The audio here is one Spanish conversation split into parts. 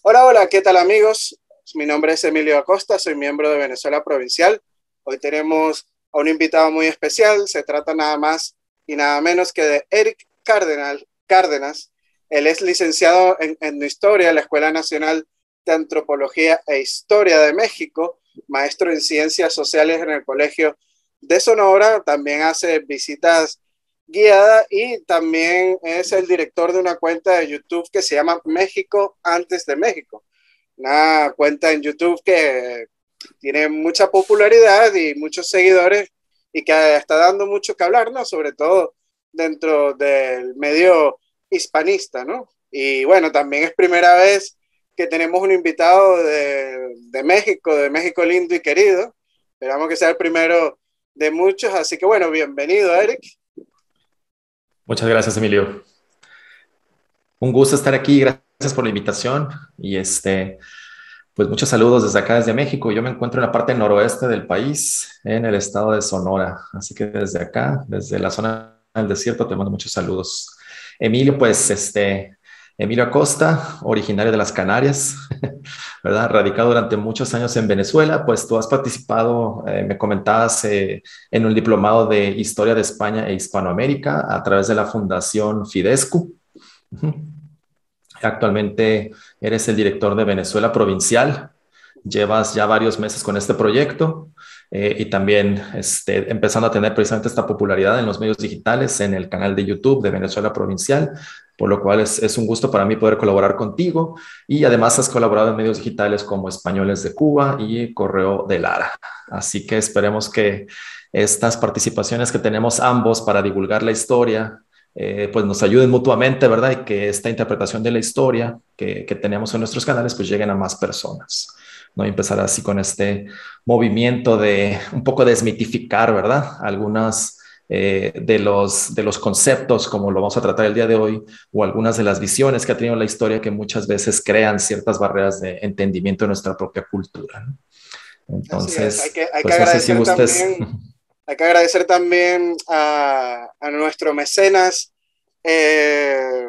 Hola, hola, ¿qué tal amigos? Mi nombre es Emilio Acosta, soy miembro de Venezuela Provincial. Hoy tenemos a un invitado muy especial, se trata nada más y nada menos que de Eric Cárdenas. Él es licenciado en Historia en la Escuela Nacional de Antropología e Historia de México, maestro en Ciencias Sociales en el Colegio de Sonora, también hace visitas guiada y también es el director de una cuenta de YouTube que se llama México antes de México. Una cuenta en YouTube que tiene mucha popularidad y muchos seguidores y que está dando mucho que hablar, ¿no? Sobre todo dentro del medio hispanista, ¿no? Y bueno, también es primera vez que tenemos un invitado de México lindo y querido. Esperamos que sea el primero de muchos, así que bueno, bienvenido, Eric. Muchas gracias, Emilio. Un gusto estar aquí. Gracias por la invitación. Pues muchos saludos desde acá, desde México. Yo me encuentro en la parte noroeste del país, en el estado de Sonora. Así que desde acá, desde la zona del desierto, te mando muchos saludos. Emilio, Emilio Acosta, originario de las Canarias, ¿verdad? Radicado durante muchos años en Venezuela. Pues tú has participado, me comentabas, en un diplomado de Historia de España e Hispanoamérica a través de la Fundación Fidescu. Ujú. Actualmente eres el director de Venezuela Provincial. Llevas ya varios meses con este proyecto y también empezando a tener precisamente esta popularidad en los medios digitales, en el canal de YouTube de Venezuela Provincial, por lo cual es un gusto para mí poder colaborar contigo. Y además has colaborado en medios digitales como Españoles de Cuba y Correo de Lara. Así que esperemos que estas participaciones que tenemos ambos para divulgar la historia pues nos ayuden mutuamente, ¿verdad? Y que esta interpretación de la historia que tenemos en nuestros canales pues lleguen a más personas, ¿no? Y empezar así con este movimiento de un poco desmitificar, ¿verdad? Algunas de los conceptos, como lo vamos a tratar el día de hoy, o algunas de las visiones que ha tenido la historia que muchas veces crean ciertas barreras de entendimiento de nuestra propia cultura, ¿no? Así es, Entonces, pues no sé si gustes. hay que agradecer también a nuestro mecenas, eh,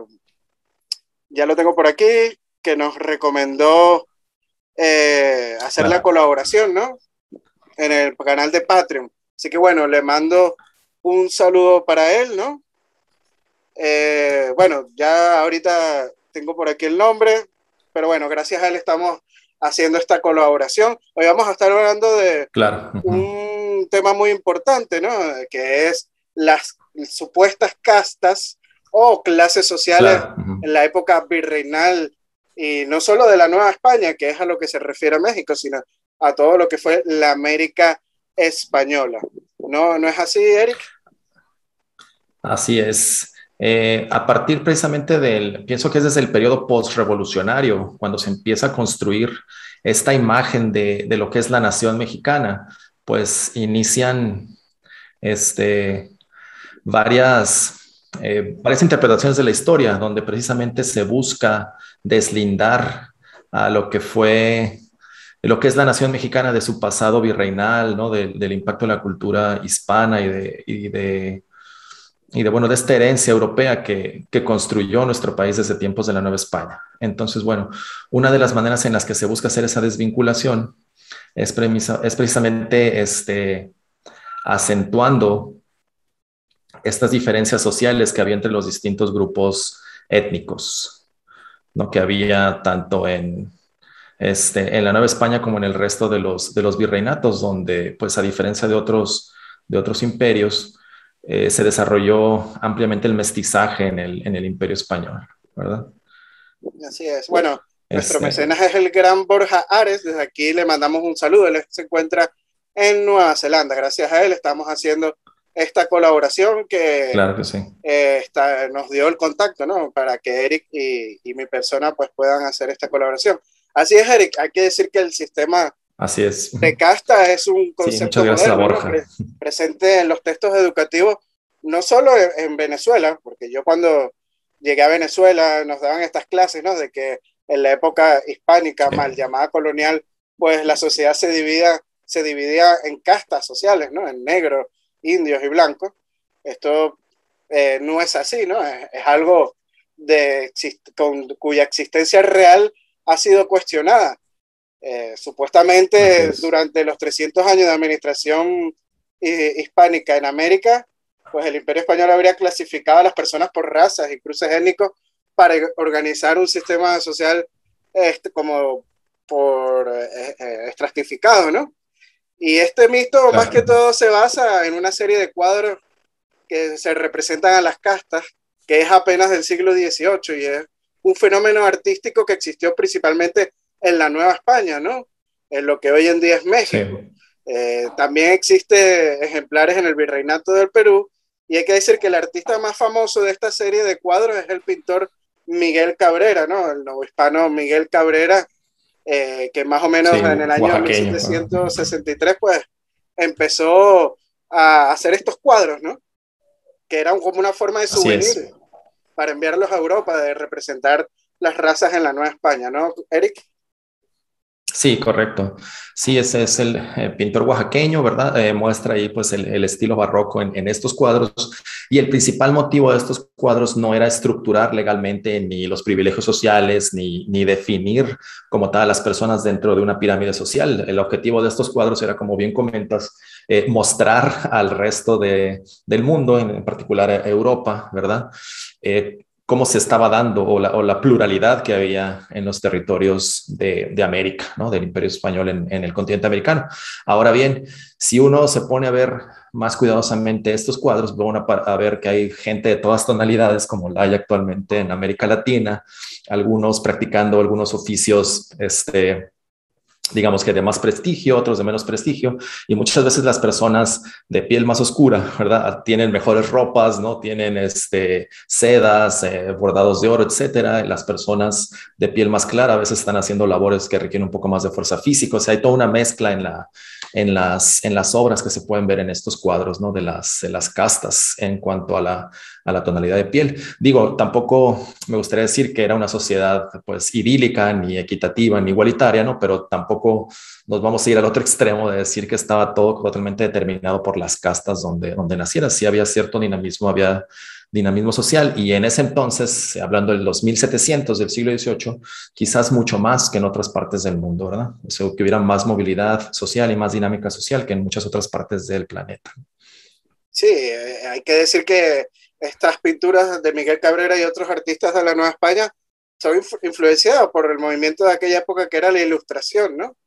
ya lo tengo por aquí, que nos recomendó hacer la Claro. colaboración, ¿no? En el canal de Patreon. Así que bueno, le mando un saludo para él, ¿no? Bueno, ya ahorita tengo por aquí el nombre, pero bueno, gracias a él estamos haciendo esta colaboración. Hoy vamos a estar hablando de Claro. Ujú. un tema muy importante, ¿no? Que es las supuestas castas o clases sociales Claro. Ujú. en la época virreinal y no solo de la Nueva España, que es a lo que se refiere a México, sino a todo lo que fue la América española. ¿No, no es así, Eric? Así es. A partir precisamente pienso que es desde el periodo postrevolucionario, cuando se empieza a construir esta imagen de lo que es la nación mexicana, pues inician este, varias interpretaciones de la historia, donde precisamente se busca deslindar a lo que es la nación mexicana de su pasado virreinal, ¿no? Del impacto de la cultura hispana bueno, de esta herencia europea que construyó nuestro país desde tiempos de la Nueva España. Entonces, bueno, una de las maneras en las que se busca hacer esa desvinculación es precisamente acentuando estas diferencias sociales que había entre los distintos grupos étnicos, ¿no? Que había tanto en la Nueva España como en el resto de los virreinatos, donde, pues, a diferencia de otros imperios, se desarrolló ampliamente el mestizaje en el imperio español, ¿verdad? Así es. Bueno, nuestro Este, mecenas es el gran Borja Ares. Desde aquí le mandamos un saludo. Él se encuentra en Nueva Zelanda. Gracias a él estamos haciendo esta colaboración que claro que sí. nos dio el contacto, ¿no? Para que Eric y mi persona pues puedan hacer esta colaboración. Así es, Eric. Hay que decir que el sistema Así es. de casta es un Sí, muchas concepto gracias a moderno, ¿no? Borja. Presente en los textos educativos, no solo en Venezuela, porque yo cuando llegué a Venezuela nos daban estas clases, ¿no? De que en la época hispánica, mal Sí, llamada colonial, pues la sociedad se dividía en castas sociales, ¿no? En negros, indios y blancos. Esto no es así, ¿no? Es algo cuya existencia real ha sido cuestionada. Supuestamente durante los 300 años de administración hispánica en América, pues el Imperio Español habría clasificado a las personas por razas y cruces étnicos para organizar un sistema social como por estratificado, ¿no? Y este mito más que todo se basa en una serie de cuadros que se representan a las castas, que es apenas del siglo XVIII y es un fenómeno artístico que existió principalmente en la Nueva España, ¿no? En lo que hoy en día es México. Sí. También existe ejemplares en el Virreinato del Perú, y hay que decir que el artista más famoso de esta serie de cuadros es el pintor Miguel Cabrera, ¿no? El novohispano Miguel Cabrera, que más o menos en el año 1763, pues, empezó a hacer estos cuadros, ¿no? Que eran como una forma de souvenir para enviarlos a Europa, de representar las razas en la Nueva España, ¿no, Eric? Sí, correcto. Sí, ese es el pintor oaxaqueño, ¿verdad? Muestra ahí pues el estilo barroco en estos cuadros, y el principal motivo de estos cuadros no era estructurar legalmente ni los privilegios sociales ni definir como tal a las personas dentro de una pirámide social. El objetivo de estos cuadros era, como bien comentas, mostrar al resto del mundo, en particular a Europa, ¿verdad? Cómo se estaba dando o la pluralidad que había en los territorios de América, ¿no? Del Imperio Español en el continente americano. Ahora bien, si uno se pone a ver más cuidadosamente estos cuadros, van a ver que hay gente de todas tonalidades, como la hay actualmente en América Latina, algunos practicando algunos oficios, digamos que de más prestigio, otros de menos prestigio, y muchas veces las personas de piel más oscura, ¿verdad? Tienen mejores ropas, ¿no? Tienen sedas, bordados de oro, etcétera. Las personas de piel más clara a veces están haciendo labores que requieren un poco más de fuerza física. O sea, hay toda una mezcla en las obras que se pueden ver en estos cuadros, ¿no? De las castas en cuanto a la tonalidad de piel. Digo, tampoco me gustaría decir que era una sociedad pues idílica, ni equitativa, ni igualitaria, ¿no? Pero tampoco nos vamos a ir al otro extremo de decir que estaba todo totalmente determinado por las castas donde naciera. Sí había cierto dinamismo, había dinamismo social, y en ese entonces, hablando de los 1700 del siglo XVIII, quizás mucho más que en otras partes del mundo, ¿verdad? O sea, que hubiera más movilidad social y más dinámica social que en muchas otras partes del planeta. Sí, hay que decir que estas pinturas de Miguel Cabrera y otros artistas de la Nueva España son influenciadas por el movimiento de aquella época que era la Ilustración, ¿no?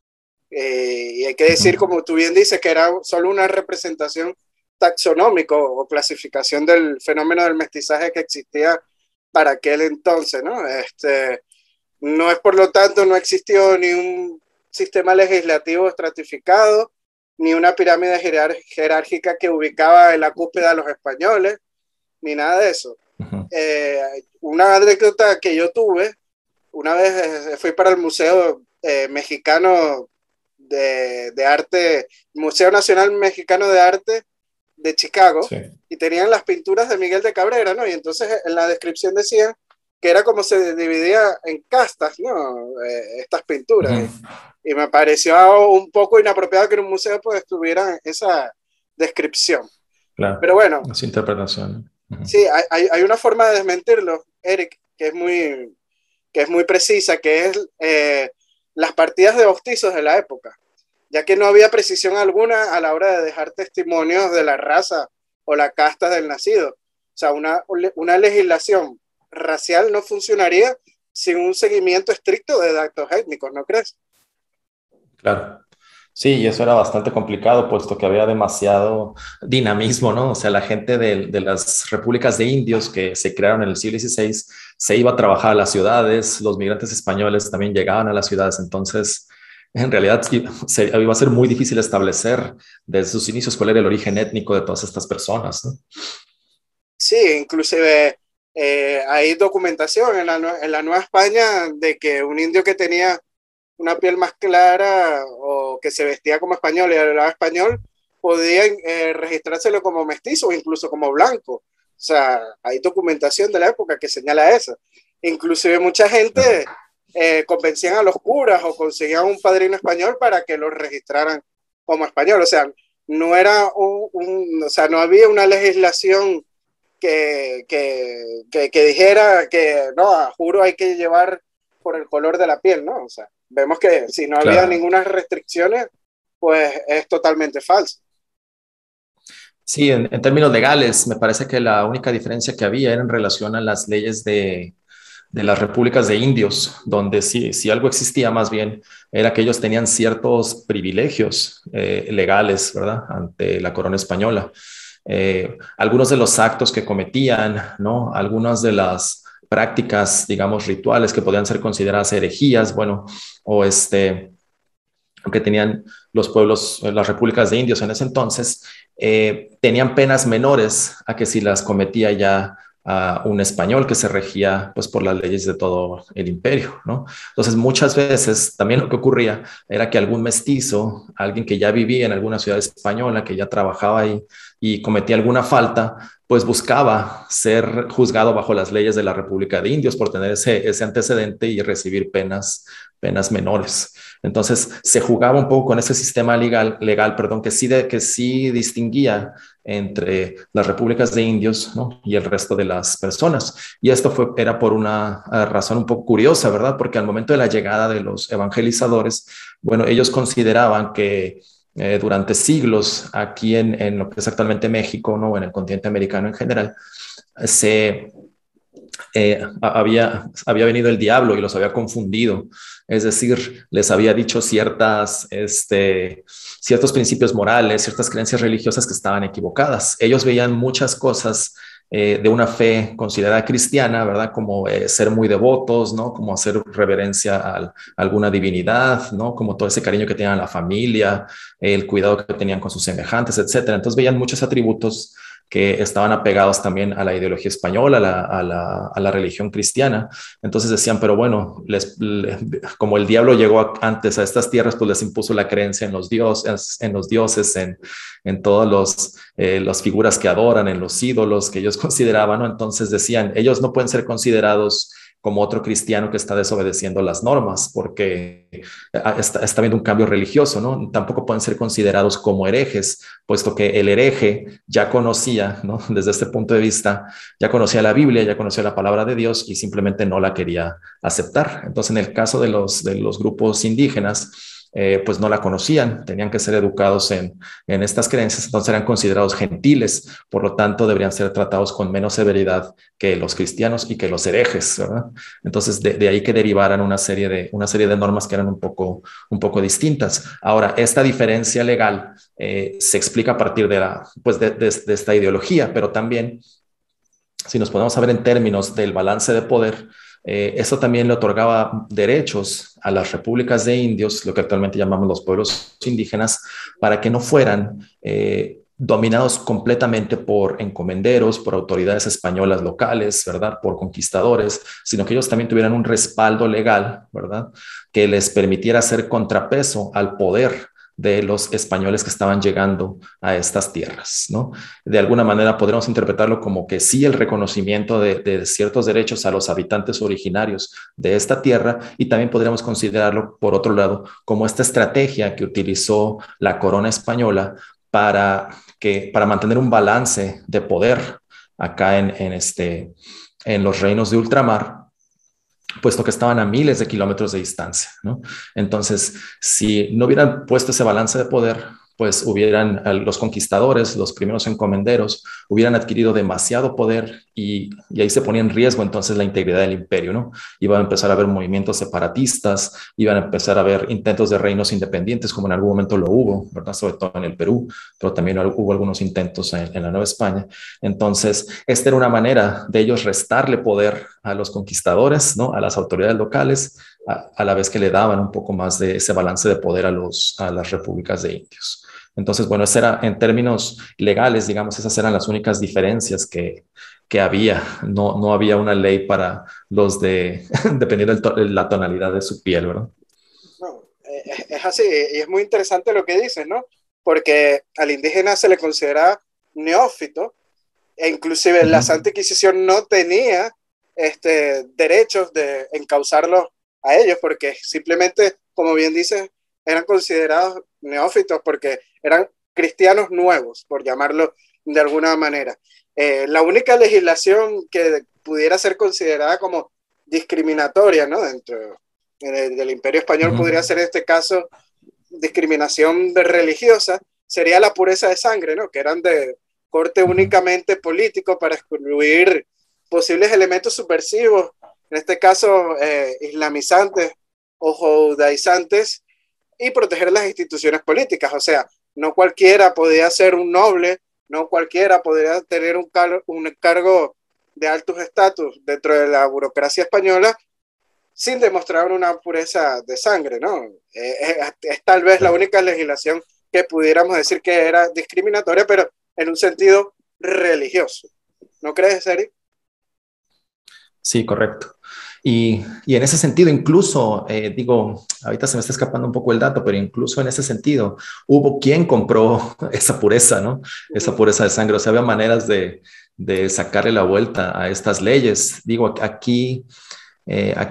Y hay que decir, como tú bien dices, que era solo una representación taxonómica o clasificación del fenómeno del mestizaje que existía para aquel entonces, ¿no? No es, por lo tanto, no existió ni un sistema legislativo estratificado, ni una pirámide jerárquica que ubicaba en la cúspide a los españoles, ni nada de eso. Una anécdota que yo tuve, una vez fui para el Museo Mexicano de Arte, Museo Nacional Mexicano de Arte de Chicago, sí, y tenían las pinturas de Miguel de Cabrera, ¿no? Y entonces en la descripción decían que era como se dividía en castas, ¿no? Estas pinturas. Y me pareció un poco inapropiado que en un museo pues tuviera esa descripción. Claro, pero bueno, esa interpretación. Sí, hay una forma de desmentirlo, Eric, que es muy precisa, que es las partidas de bautizos de la época, ya que no había precisión alguna a la hora de dejar testimonios de la raza o la casta del nacido. O sea, una legislación racial no funcionaría sin un seguimiento estricto de datos étnicos, ¿no crees? Claro. Sí, y eso era bastante complicado, puesto que había demasiado dinamismo, ¿no? O sea, la gente de las repúblicas de indios que se crearon en el siglo XVI se iba a trabajar a las ciudades, los migrantes españoles también llegaban a las ciudades, entonces en realidad iba a ser muy difícil establecer desde sus inicios cuál era el origen étnico de todas estas personas, ¿no? Sí, inclusive hay documentación en la Nueva España de que un indio que tenía una piel más clara o que se vestía como español y hablaba español, podía registrárselo como mestizo o incluso como blanco. O sea, hay documentación de la época que señala eso. Inclusive mucha gente convencían a los curas o conseguían un padrino español para que los registraran como español. O sea, no era o sea, no había una legislación que dijera que no, a juro hay que llevar por el color de la piel, ¿no? O sea, vemos que si no había Claro. ninguna restricciones, pues es totalmente falso. Sí, en términos legales, me parece que la única diferencia que había era en relación a las leyes de las repúblicas de indios, donde si algo existía más bien era que ellos tenían ciertos privilegios legales, ¿verdad? Ante la corona española. Algunos de los actos que cometían, ¿no? Algunas de las prácticas, digamos, rituales que podían ser consideradas herejías, bueno, o que tenían los pueblos, las repúblicas de indios en ese entonces, tenían penas menores a que si las cometía ya un español que se regía pues por las leyes de todo el imperio, ¿no? Entonces muchas veces también lo que ocurría era que algún mestizo, alguien que ya vivía en alguna ciudad española, que ya trabajaba ahí y cometía alguna falta, pues buscaba ser juzgado bajo las leyes de la República de Indios por tener ese antecedente y recibir penas menores. Entonces se jugaba un poco con ese sistema legal, perdón, que sí distinguía entre las repúblicas de indios, ¿no? Y el resto de las personas. Y esto era por una razón un poco curiosa, ¿verdad? Porque al momento de la llegada de los evangelizadores, bueno, ellos consideraban que durante siglos aquí en lo que es actualmente México, ¿no? En el continente americano en general, se había venido el diablo y los había confundido. Es decir, les había dicho ciertos principios morales, ciertas creencias religiosas que estaban equivocadas. Ellos veían muchas cosas de una fe considerada cristiana, ¿verdad? Como ser muy devotos, ¿no? Como hacer reverencia a alguna divinidad, ¿no? Como todo ese cariño que tenían a la familia, el cuidado que tenían con sus semejantes, etcétera. Entonces veían muchos atributos que estaban apegados también a la ideología española, a la religión cristiana. Entonces decían, pero bueno, como el diablo llegó antes a estas tierras, pues les impuso la creencia en los dioses, en todas las figuras que adoran, en los ídolos que ellos consideraban, ¿no? Entonces decían, ellos no pueden ser considerados como otro cristiano que está desobedeciendo las normas, porque está habiendo un cambio religioso, ¿no? Tampoco pueden ser considerados como herejes, puesto que el hereje ya conocía, ¿no? Desde este punto de vista, ya conocía la Biblia, ya conocía la palabra de Dios y simplemente no la quería aceptar. Entonces, en el caso de los grupos indígenas, pues no la conocían, tenían que ser educados en estas creencias, entonces eran considerados gentiles, por lo tanto deberían ser tratados con menos severidad que los cristianos y que los herejes, ¿verdad? Entonces de ahí que derivaran una serie de normas que eran un poco distintas. Ahora, esta diferencia legal se explica a partir pues de esta ideología, pero también si nos podemos ver en términos del balance de poder, eso también le otorgaba derechos a las repúblicas de indios, lo que actualmente llamamos los pueblos indígenas, para que no fueran dominados completamente por encomenderos, por autoridades españolas locales, ¿verdad? Por conquistadores, sino que ellos también tuvieran un respaldo legal, ¿verdad? Que les permitiera hacer contrapeso al poder de los españoles que estaban llegando a estas tierras, ¿no? De alguna manera podríamos interpretarlo como que sí el reconocimiento de ciertos derechos a los habitantes originarios de esta tierra y también podríamos considerarlo, por otro lado, como esta estrategia que utilizó la corona española para mantener un balance de poder acá en los reinos de ultramar, puesto que estaban a miles de kilómetros de distancia, ¿no? Entonces, si no hubieran puesto ese balance de poder, pues los conquistadores, los primeros encomenderos, hubieran adquirido demasiado poder y ahí se ponía en riesgo entonces la integridad del imperio, ¿no? Iban a empezar a haber movimientos separatistas, iban a empezar a haber intentos de reinos independientes, como en algún momento lo hubo, ¿verdad? Sobre todo en el Perú, pero también hubo algunos intentos en la Nueva España. Entonces, esta era una manera de ellos restarle poder a los conquistadores, ¿no? A las autoridades locales, a la vez que le daban un poco más de ese balance de poder a las repúblicas de indios. Entonces, bueno, en términos legales, digamos, esas eran las únicas diferencias que había. No había una ley para dependiendo de la tonalidad de su piel, ¿verdad? No, es así, y es muy interesante lo que dices, ¿no? Porque al indígena se le considera neófito, e inclusive la Santa Inquisición no tenía derechos de encauzarlos a ellos, porque simplemente, como bien dices, eran considerados neófitos porque eran cristianos nuevos, por llamarlo de alguna manera. La única legislación que pudiera ser considerada como discriminatoria, ¿no? Dentro del Imperio Español podría ser en este caso discriminación religiosa, sería la pureza de sangre, ¿no? Que eran de corte únicamente político para excluir posibles elementos subversivos, en este caso islamizantes o judaizantes, y proteger las instituciones políticas. O sea, no cualquiera podía ser un noble, no cualquiera podría tener un cargo de altos estatus dentro de la burocracia española sin demostrar una pureza de sangre, ¿no? Es tal vez la única legislación que pudiéramos decir que era discriminatoria, pero en un sentido religioso. ¿No crees, Eric? Sí, correcto. Y en ese sentido, incluso, digo, ahorita se me está escapando un poco el dato, pero incluso en ese sentido, hubo quien compró esa pureza, ¿no? Esa pureza de sangre. O sea, había maneras de sacarle la vuelta a estas leyes. Digo, aquí,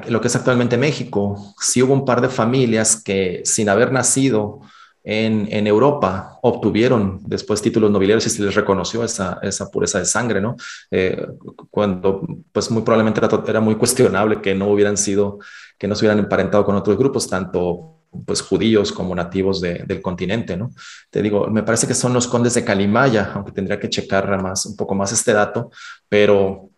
lo que es actualmente México, sí hubo un par de familias que sin haber nacido en Europa obtuvieron después títulos nobiliarios y se les reconoció esa pureza de sangre, ¿no? Cuando pues muy probablemente era muy cuestionable que no que no se hubieran emparentado con otros grupos, tanto pues judíos como nativos del continente, ¿no? Te digo, me parece que son los condes de Calimaya, aunque tendría que checar un poco más este dato, pero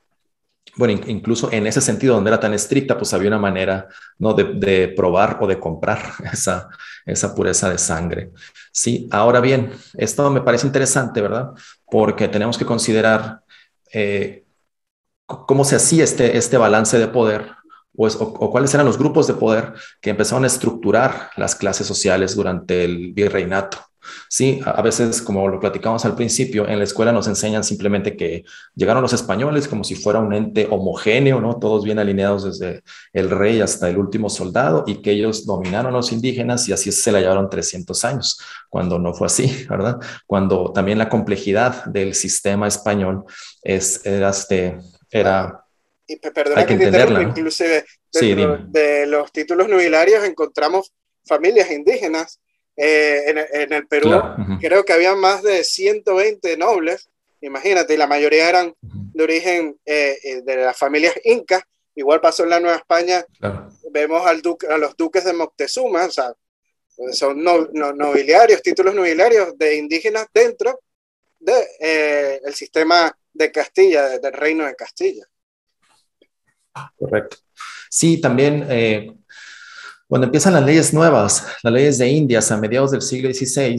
bueno, incluso en ese sentido, donde era tan estricta, pues había una manera, ¿no? de probar o de comprar esa pureza de sangre. Sí, ahora bien, esto me parece interesante, ¿verdad? Porque tenemos que considerar cómo se hacía este balance de poder, pues, o cuáles eran los grupos de poder que empezaron a estructurar las clases sociales durante el virreinato. Sí, a veces, como lo platicamos al principio, en la escuela nos enseñan simplemente que llegaron los españoles como si fuera un ente homogéneo, ¿no? Todos bien alineados desde el rey hasta el último soldado y que ellos dominaron a los indígenas y así se la llevaron 300 años, cuando no fue así, ¿verdad? Cuando también la complejidad del sistema español era, y perdona hay que que te interrumpa, entenderla, ¿no? inclusive Sí, dentro dime. de los títulos nobiliarios encontramos familias indígenas. En el Perú Claro. creo que había más de 120 nobles, imagínate, y la mayoría eran de origen de las familias incas. Igual pasó en la Nueva España, Claro. vemos a los duques de Moctezuma, o sea, son nobiliarios, títulos nobiliarios de indígenas dentro del sistema de Castilla, del reino de Castilla. Correcto. Sí, también cuando empiezan las leyes nuevas, las leyes de Indias a mediados del siglo XVI,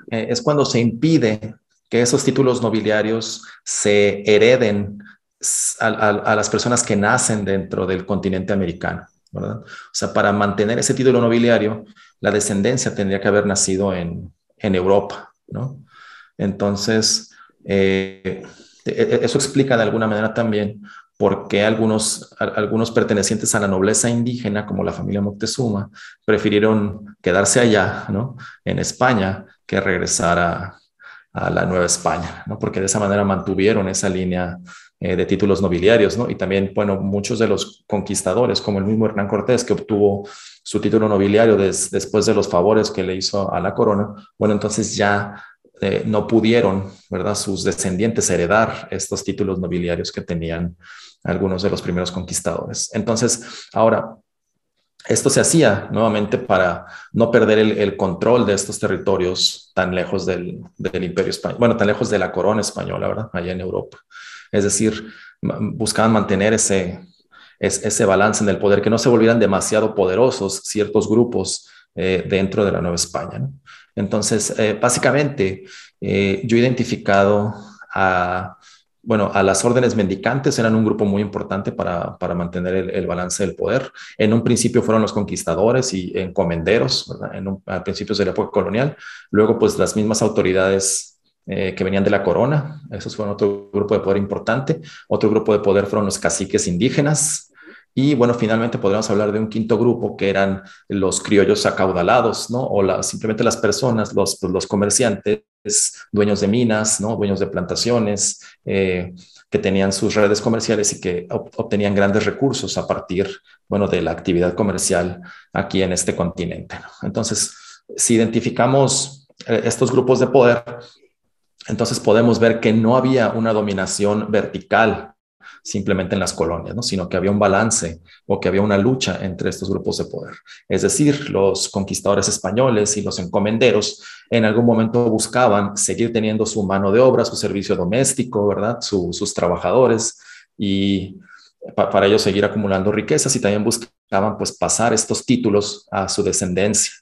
es cuando se impide que esos títulos nobiliarios se hereden a las personas que nacen dentro del continente americano, ¿verdad? O sea, para mantener ese título nobiliario, la descendencia tendría que haber nacido en Europa, ¿no? Entonces, eso explica de alguna manera también por qué algunos pertenecientes a la nobleza indígena, como la familia Moctezuma, prefirieron quedarse allá, ¿no? En España, que regresar a la Nueva España, ¿no? Porque de esa manera mantuvieron esa línea de títulos nobiliarios, ¿no? Y también, bueno, muchos de los conquistadores, como el mismo Hernán Cortés, que obtuvo su título nobiliario después de los favores que le hizo a la corona, bueno, entonces ya no pudieron, ¿verdad?, sus descendientes heredar estos títulos nobiliarios que tenían algunos de los primeros conquistadores. Entonces, ahora, esto se hacía nuevamente para no perder el control de estos territorios tan lejos del Imperio Español, bueno, tan lejos de la corona española, ¿verdad?, allá en Europa. Es decir, buscaban mantener ese balance en el poder, que no se volvieran demasiado poderosos ciertos grupos dentro de la Nueva España, ¿no? Entonces, básicamente, yo he identificado a las órdenes mendicantes, eran un grupo muy importante para mantener el balance del poder. En un principio fueron los conquistadores y encomenderos, ¿verdad? A principios de la época colonial. Luego, pues las mismas autoridades que venían de la corona, esos fueron otro grupo de poder importante. Otro grupo de poder fueron los caciques indígenas. Y bueno, finalmente podríamos hablar de un quinto grupo que eran los criollos acaudalados, ¿no? O simplemente las personas, los comerciantes, dueños de minas, ¿no? Dueños de plantaciones, que tenían sus redes comerciales y que obtenían grandes recursos a partir, bueno, de la actividad comercial aquí en este continente, ¿no? Entonces, si identificamos estos grupos de poder, entonces podemos ver que no había una dominación vertical simplemente en las colonias, ¿no? Sino que había un balance o que había una lucha entre estos grupos de poder. Es decir, los conquistadores españoles y los encomenderos en algún momento buscaban seguir teniendo su mano de obra, su servicio doméstico, ¿verdad? Sus trabajadores y para ellos seguir acumulando riquezas y también buscaban pues pasar estos títulos a su descendencia.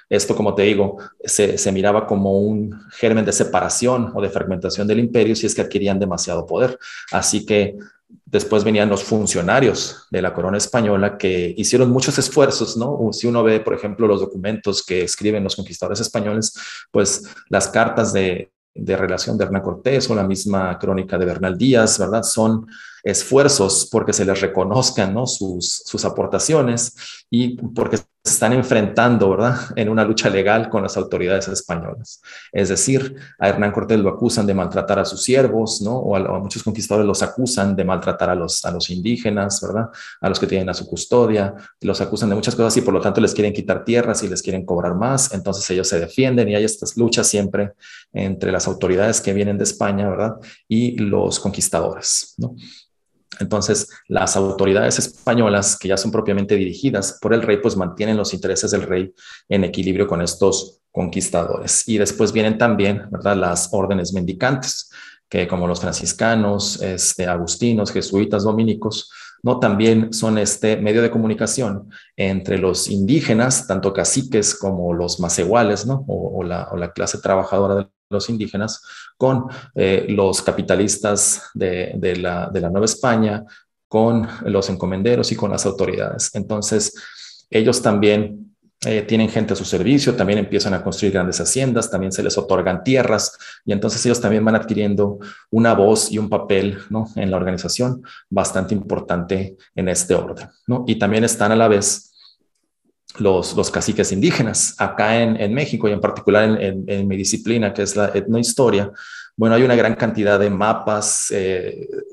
Esto, como te digo, se miraba como un germen de separación o de fragmentación del imperio si es que adquirían demasiado poder. Así que después venían los funcionarios de la corona española que hicieron muchos esfuerzos, ¿no? Si uno ve, por ejemplo, los documentos que escriben los conquistadores españoles, pues las cartas de relación de Hernán Cortés o la misma crónica de Bernal Díaz, ¿verdad? Son esfuerzos porque se les reconozcan, ¿no? sus aportaciones y porque se están enfrentando, ¿verdad? En una lucha legal con las autoridades españolas. Es decir, a Hernán Cortés lo acusan de maltratar a sus siervos, ¿no? O a muchos conquistadores los acusan de maltratar a los indígenas, ¿verdad? A los que tienen a su custodia, los acusan de muchas cosas y por lo tanto les quieren quitar tierras y les quieren cobrar más, entonces ellos se defienden y hay estas luchas siempre entre las autoridades que vienen de España, ¿verdad? Y los conquistadores, ¿no? Entonces, las autoridades españolas, que ya son propiamente dirigidas por el rey, pues mantienen los intereses del rey en equilibrio con estos conquistadores. Y después vienen también, ¿verdad?, las órdenes mendicantes, que como los franciscanos, agustinos, jesuitas, dominicos, ¿no? También son este medio de comunicación entre los indígenas, tanto caciques como los macehuales, ¿no? O la clase trabajadora de los indígenas, con los capitalistas de la Nueva España, con los encomenderos y con las autoridades. Entonces, ellos también tienen gente a su servicio, también empiezan a construir grandes haciendas, también se les otorgan tierras y entonces ellos también van adquiriendo una voz y un papel, ¿no?, en la organización bastante importante en este orden, ¿no? Y también están a la vez los caciques indígenas. Acá en México y en particular en mi disciplina, que es la etnohistoria, bueno, hay una gran cantidad de mapas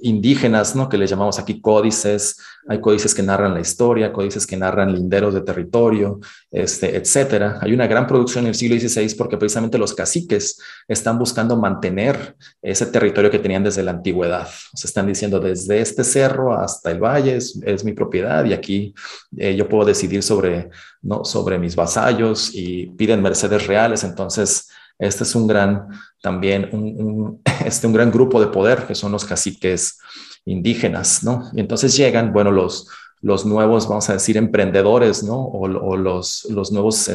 indígenas, ¿no?, que les llamamos aquí códices. Hay códices que narran la historia, códices que narran linderos de territorio, etcétera. Hay una gran producción en el siglo XVI porque precisamente los caciques están buscando mantener ese territorio que tenían desde la antigüedad. Se están diciendo, desde este cerro hasta el valle es mi propiedad y aquí yo puedo decidir sobre, ¿no?, sobre mis vasallos y piden mercedes reales. Entonces, este es un gran, también un gran grupo de poder que son los caciques indígenas, ¿no? Y entonces llegan, bueno, los nuevos, vamos a decir, emprendedores, ¿no? O los nuevos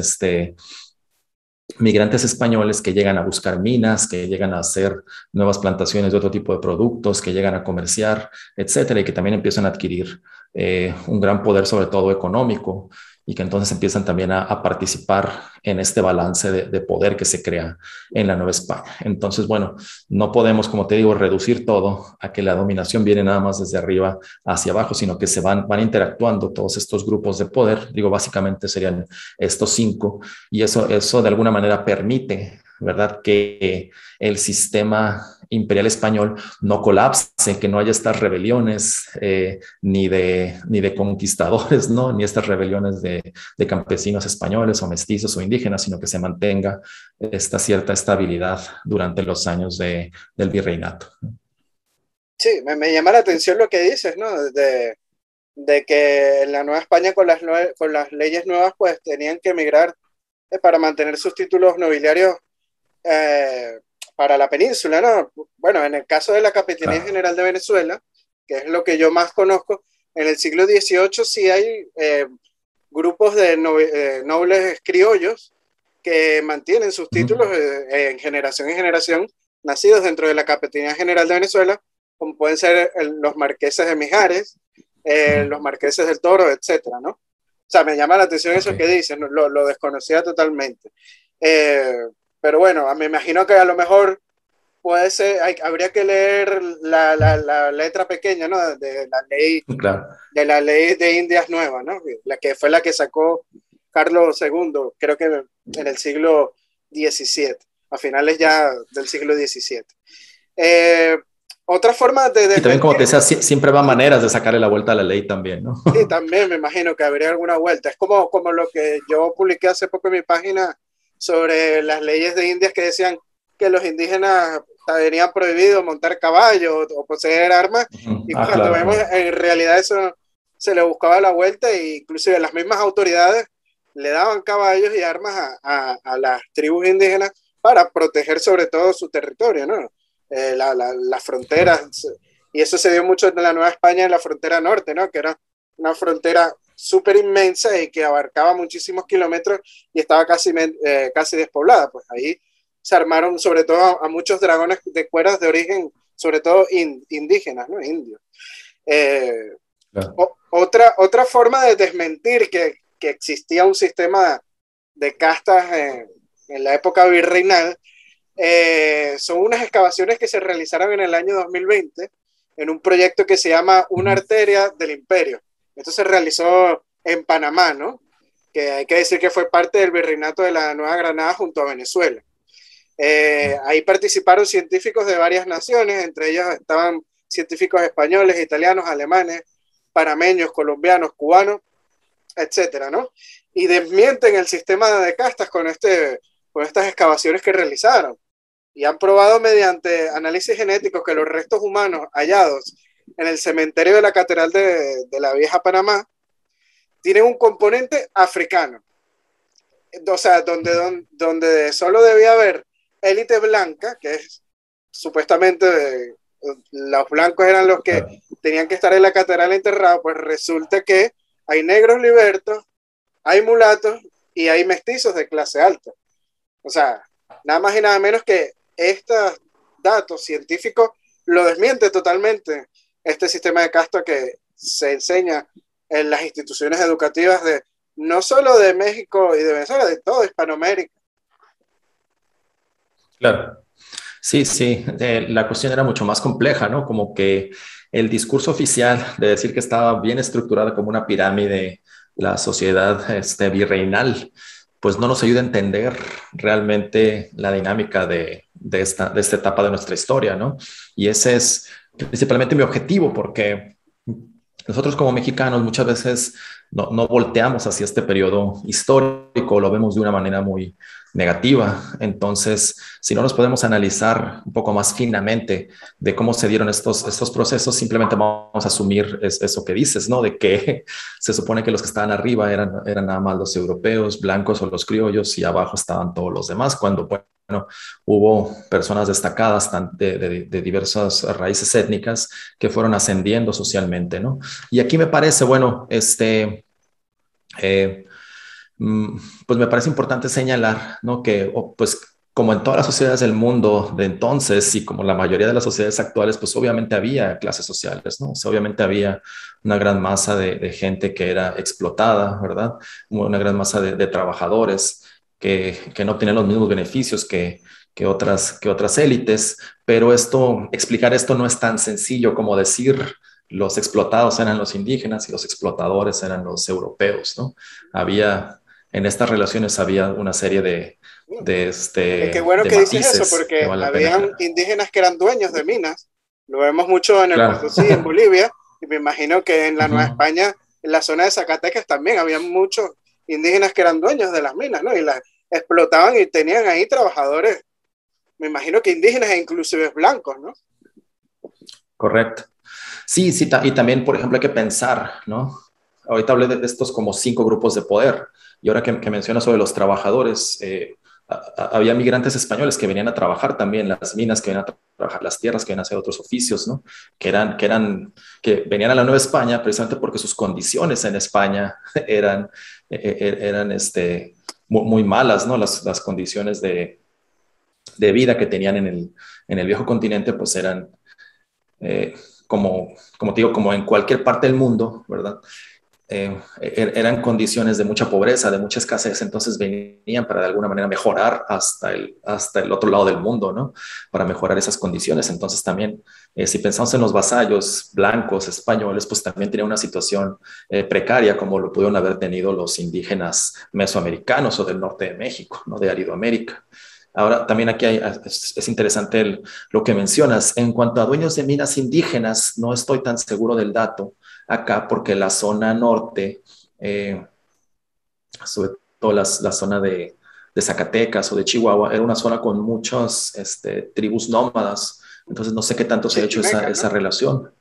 migrantes españoles que llegan a buscar minas, que llegan a hacer nuevas plantaciones de otro tipo de productos, que llegan a comerciar, etcétera, y que también empiezan a adquirir un gran poder, sobre todo económico, y que entonces empiezan también a participar en este balance de poder que se crea en la Nueva España. Entonces, bueno, no podemos, como te digo, reducir todo a que la dominación viene nada más desde arriba hacia abajo, sino que se van interactuando todos estos grupos de poder. Digo, básicamente serían estos 5, y eso de alguna manera permite, ¿verdad?, que el sistema imperial español no colapse, que no haya estas rebeliones ni de conquistadores, ¿no?, ni estas rebeliones de campesinos españoles o mestizos o indígenas, sino que se mantenga esta cierta estabilidad durante los años del virreinato. Sí, me llama la atención lo que dices, ¿no? De que en la Nueva España con las leyes nuevas pues tenían que emigrar para mantener sus títulos nobiliarios eh, para la península, ¿no? Bueno, en el caso de la Capitanía Claro. General de Venezuela, que es lo que yo más conozco, en el siglo XVIII sí hay grupos de nobles criollos que mantienen sus títulos en generación, nacidos dentro de la Capitanía General de Venezuela, como pueden ser los marqueses de Mijares, los marqueses del Toro, etcétera, ¿no? O sea, me llama la atención eso que dicen, ¿no? Lo desconocía totalmente. Eh, pero bueno, me imagino que a lo mejor puede ser, habría que leer la letra pequeña, ¿no? Claro. De la ley de Indias Nuevas, ¿no? La que fue la que sacó Carlos II, creo que en el siglo XVII, a finales ya del siglo XVII. Eh, otra forma de Y también, como te desmentir, decía, siempre va maneras de sacarle la vuelta a la ley también, ¿no? sí, también me imagino que habría alguna vuelta. Es como lo que yo publiqué hace poco en mi página sobre las leyes de Indias que decían que los indígenas tenían prohibido montar caballo o poseer armas, y cuando claro, vemos claro. en realidad eso se le buscaba la vuelta, e inclusive las mismas autoridades le daban caballos y armas a las tribus indígenas para proteger sobre todo su territorio, ¿no? Las fronteras, y eso se dio mucho en la Nueva España, en la frontera norte, ¿no? Que era una frontera súper inmensa y que abarcaba muchísimos kilómetros y estaba casi despoblada. Pues ahí se armaron sobre todo a muchos dragones de cueras de origen, sobre todo indígenas, ¿no? Indios. Eh, Claro. otra forma de desmentir que existía un sistema de castas en la época virreinal son unas excavaciones que se realizaron en el año 2020 en un proyecto que se llama Una arteria del imperio. Esto se realizó en Panamá, ¿no? Que hay que decir que fue parte del virreinato de la Nueva Granada junto a Venezuela. Ahí participaron científicos de varias naciones, entre ellos estaban científicos españoles, italianos, alemanes, panameños, colombianos, cubanos, etcétera, ¿no? Y desmienten el sistema de castas con estas excavaciones que realizaron. Y han probado mediante análisis genéticos que los restos humanos hallados en el cementerio de la Catedral de la Vieja Panamá tienen un componente africano. O sea, donde solo debía haber élite blanca, que es supuestamente los blancos eran los que Claro. tenían que estar en la catedral enterrados, pues resulta que hay negros libertos, hay mulatos y hay mestizos de clase alta. O sea, nada más y nada menos que estos datos científicos lo desmiente totalmente este sistema de casta que se enseña en las instituciones educativas de no solo de México y de Venezuela, de toda Hispanoamérica. Claro. Sí, sí, la cuestión era mucho más compleja, ¿no? Como que el discurso oficial de decir que estaba bien estructurada como una pirámide la sociedad virreinal, pues no nos ayuda a entender realmente la dinámica de esta etapa de nuestra historia, ¿no? Y ese es principalmente mi objetivo, porque nosotros como mexicanos muchas veces no volteamos hacia este periodo histórico, lo vemos de una manera muy negativa. Entonces, si no nos podemos analizar un poco más finamente de cómo se dieron estos procesos, simplemente vamos a asumir eso que dices, ¿no? De que se supone que los que estaban arriba eran nada más los europeos, blancos o los criollos, y abajo estaban todos los demás, cuando, bueno, hubo personas destacadas de diversas raíces étnicas que fueron ascendiendo socialmente, ¿no? Y aquí me parece, bueno, eh, pues me parece importante señalar, ¿no? Que pues como en todas las sociedades del mundo de entonces y como la mayoría de las sociedades actuales, pues obviamente había clases sociales, ¿no? O sea, obviamente había una gran masa de gente que era explotada, ¿verdad? Una gran masa de trabajadores que no obtenían los mismos beneficios que otras élites, pero explicar esto no es tan sencillo como decir los explotados eran los indígenas y los explotadores eran los europeos, ¿no? Había en estas relaciones había una serie Qué bueno de que dices eso, matices que porque vale la pena habían aclarar. indígenas que eran dueños de minas. Lo vemos mucho en el Claro. Potosí, en Bolivia, y me imagino que en la Nueva Ujú. España, en la zona de Zacatecas también, había muchos indígenas que eran dueños de las minas, ¿no? Y las explotaban y tenían ahí trabajadores, me imagino que indígenas e inclusive blancos, ¿no? Correcto. Sí, sí, y también, por ejemplo, hay que pensar, ¿no? Ahorita hablé de estos como 5 grupos de poder, y ahora que mencionas sobre los trabajadores, había migrantes españoles que venían a trabajar también las minas, que venían a trabajar las tierras, que venían a hacer otros oficios, ¿no? Que venían a la Nueva España precisamente porque sus condiciones en España eran, eran muy malas, ¿no? Las condiciones de vida que tenían en el viejo continente, pues eran eh, como te digo, como en cualquier parte del mundo, ¿verdad? Eran condiciones de mucha pobreza, de mucha escasez, entonces venían para de alguna manera mejorar hasta el otro lado del mundo, ¿no? Para mejorar esas condiciones. Entonces también, si pensamos en los vasallos blancos, españoles, pues también tenían una situación precaria como lo pudieron haber tenido los indígenas mesoamericanos o del norte de México, ¿no? De Aridoamérica. Ahora, también aquí es interesante lo que mencionas. En cuanto a dueños de minas indígenas, no estoy tan seguro del dato acá porque la zona norte, eh, sobre todo la zona de Zacatecas o de Chihuahua, era una zona con muchas tribus nómadas. Entonces no sé qué tanto se ha hecho esa ¿no? relación.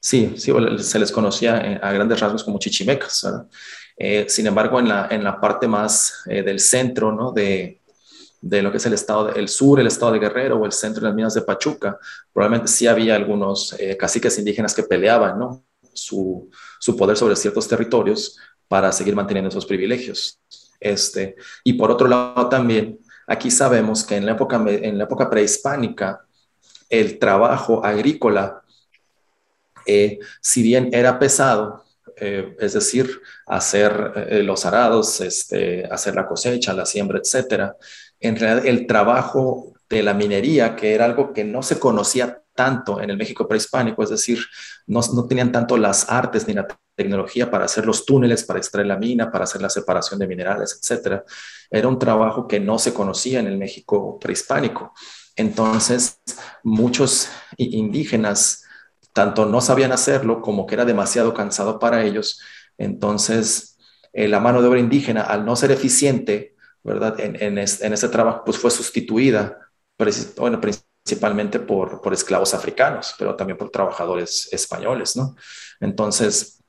Sí, sí, se les conocía a grandes rasgos como chichimecas, ¿verdad? Sin embargo, en la parte más del centro, ¿no? De lo que es el estado del sur, el estado de Guerrero o el centro de las minas de Pachuca, probablemente sí había algunos caciques indígenas que peleaban, ¿no? Su poder sobre ciertos territorios para seguir manteniendo esos privilegios. Y por otro lado también, aquí sabemos que en la época prehispánica, el trabajo agrícola, si bien era pesado, es decir, hacer los arados, hacer la cosecha, la siembra, etcétera, en realidad el trabajo de la minería, que era algo que no se conocía tanto en el México prehispánico, es decir, no tenían tanto las artes ni la tecnología para hacer los túneles, para extraer la mina, para hacer la separación de minerales, etcétera. Era un trabajo que no se conocía en el México prehispánico. Entonces, muchos indígenas tanto no sabían hacerlo como que era demasiado cansado para ellos. Entonces, la mano de obra indígena, al no ser eficiente, ¿verdad? En ese trabajo, pues fue sustituida, bueno, principalmente por esclavos africanos, pero también por trabajadores españoles, ¿no? Entonces,